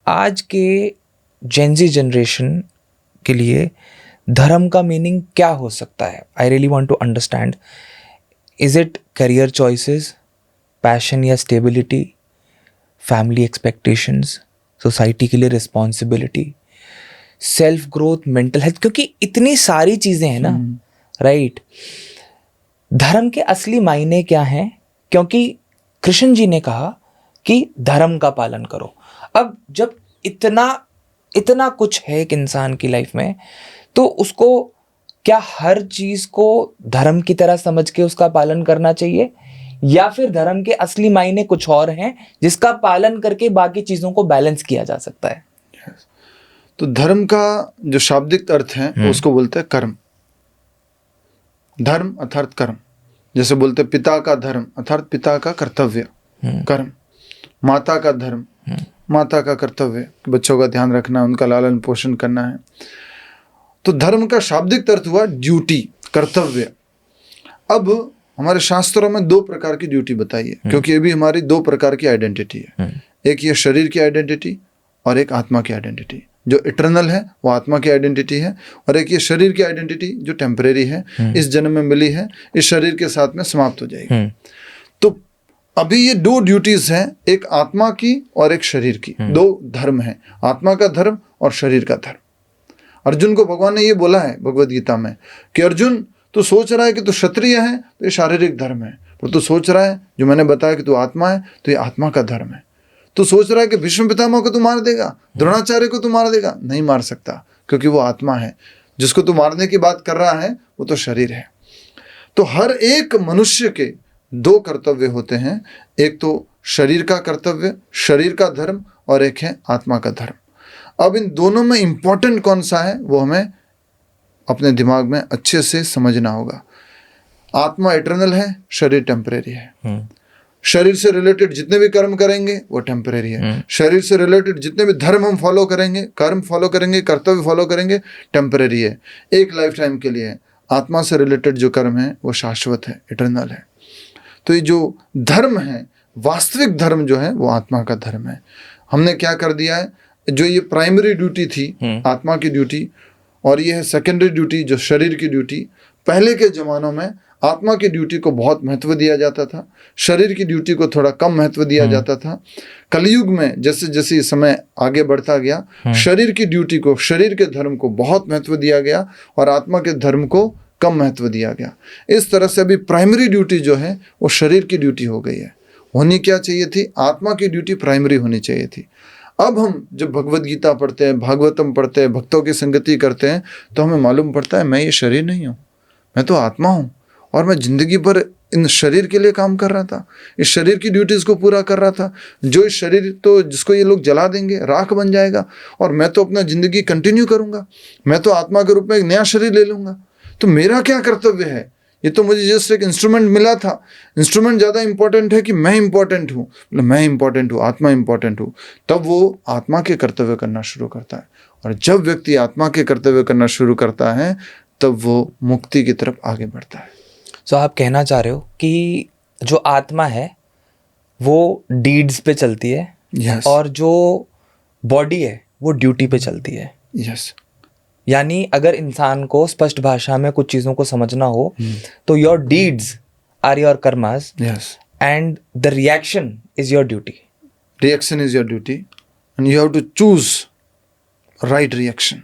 आज के Gen Z generation के लिए धर्म का मीनिंग क्या हो सकता है? I really want to understand. Is it career choices, passion या स्टेबिलिटी, फैमिली एक्सपेक्टेशंस, सोसाइटी के लिए responsibility, self growth, mental health? क्योंकि इतनी सारी चीज़ें हैं ना, राइट? धर्म के असली मायने क्या हैं? क्योंकि कृष्ण जी ने कहा कि धर्म का पालन करो. अब जब इतना कुछ है एक इंसान की लाइफ में, तो उसको क्या हर चीज़ को धर्म की तरह समझ के उसका पालन करना चाहिए, या फिर धर्म के असली मायने कुछ और हैं जिसका पालन करके बाकी चीज़ों को बैलेंस किया जा सकता है? तो धर्म का जो शाब्दिक अर्थ है उसको बोलते हैं कर्म. धर्म अर्थात कर्म. जैसे बोलते पिता का धर्म अर्थात पिता का कर्तव्य कर्म. माता का धर्म माता का कर्तव्य, बच्चों का ध्यान रखना, उनका लालन पोषण करना है. तो धर्म का शाब्दिक अर्थ हुआ ड्यूटी, कर्तव्य. अब हमारे शास्त्रों में दो प्रकार की ड्यूटी बताई है, क्योंकि ये भी हमारी दो प्रकार की आइडेंटिटी है. एक ये शरीर की आइडेंटिटी और एक आत्मा की आइडेंटिटी. जो इटर्नल है वो आत्मा की आइडेंटिटी है, और एक ये शरीर की आइडेंटिटी जो टेम्परेरी है, इस जन्म में मिली है, इस शरीर के साथ में समाप्त हो जाएगी. तो अभी ये दो ड्यूटीज हैं, एक आत्मा की और एक शरीर की. दो धर्म हैं, आत्मा का धर्म और शरीर का धर्म. अर्जुन को भगवान ने ये बोला है भगवद गीता में कि अर्जुन, तू सोच रहा है कि तू क्षत्रिय है तो ये शारीरिक धर्म है, पर तू सोच रहा है जो मैंने बताया कि तू आत्मा है तो ये आत्मा का धर्म है. तू सोच रहा है कि भीष्म पितामह को तू मार देगा, द्रोणाचार्य को तू मार देगा, नहीं मार सकता, क्योंकि वो आत्मा है. जिसको तू मारने की बात कर रहा है वो तो शरीर है. तो हर एक मनुष्य के दो कर्तव्य होते हैं, एक तो शरीर का कर्तव्य, शरीर का धर्म, और एक है आत्मा का धर्म. अब इन दोनों में इंपॉर्टेंट कौन सा है वो हमें अपने दिमाग में अच्छे से समझना होगा. आत्मा इटर्नल है, शरीर टेम्परेरी है. शरीर से रिलेटेड जितने भी कर्म करेंगे वो टेम्परेरी है. शरीर से रिलेटेड जितने भी धर्म हम फॉलो करेंगे, कर्म फॉलो करेंगे, कर्तव्य फॉलो करेंगे, टेम्परेरी है, एक लाइफ टाइम के लिए है. आत्मा से रिलेटेड जो कर्म है वो शाश्वत है, इटर्नल है. तो ये जो धर्म है, वास्तविक धर्म जो है वो आत्मा का धर्म है. हमने क्या कर दिया है, जो ये प्राइमरी ड्यूटी थी आत्मा की ड्यूटी, और ये है सेकेंडरी ड्यूटी जो शरीर की ड्यूटी. पहले के ज़मानों में आत्मा की ड्यूटी को बहुत महत्व दिया जाता था, शरीर की ड्यूटी को थोड़ा कम महत्व दिया जाता था. कलयुग में जैसे जैसे समय आगे बढ़ता गया, शरीर की ड्यूटी को, शरीर के धर्म को बहुत महत्व दिया गया और आत्मा के धर्म को कम महत्व दिया गया. इस तरह से अभी प्राइमरी ड्यूटी जो है वो शरीर की ड्यूटी हो गई है. होनी क्या चाहिए थी, आत्मा की ड्यूटी प्राइमरी होनी चाहिए थी. अब हम जब भगवद गीता पढ़ते हैं, भागवतम पढ़ते हैं, भक्तों की संगति करते हैं, तो हमें मालूम पड़ता है मैं ये शरीर नहीं हूँ, मैं तो आत्मा हूँ, और मैं जिंदगी भर इन शरीर के लिए काम कर रहा था, इस शरीर की ड्यूटीज को पूरा कर रहा था. जो इस शरीर तो जिसको ये लोग जला देंगे, राख बन जाएगा, और मैं तो अपना जिंदगी कंटिन्यू करूँगा. मैं तो आत्मा के रूप में एक नया शरीर ले लूँगा. तो मेरा क्या कर्तव्य है? ये तो मुझे जस्ट एक इंस्ट्रूमेंट मिला था. इंस्ट्रूमेंट ज़्यादा इंपॉर्टेंट है कि मैं इंपॉर्टेंट हूँ? मैं इंपॉर्टेंट हूँ, आत्मा इंपॉर्टेंट हूँ. तब वो आत्मा के कर्तव्य करना शुरू करता है. और जब व्यक्ति आत्मा के कर्तव्य करना शुरू करता है तब वो मुक्ति की तरफ आगे बढ़ता है. सो आप कहना चाह रहे हो कि जो आत्मा है वो डीड्स पे चलती है, yes. और जो बॉडी है वो ड्यूटी पे चलती है. yes. यानी अगर इंसान को स्पष्ट भाषा में कुछ चीज़ों को समझना हो तो your deeds are your karmas, and the reaction is your duty. Reaction is your duty and you have to choose right reaction.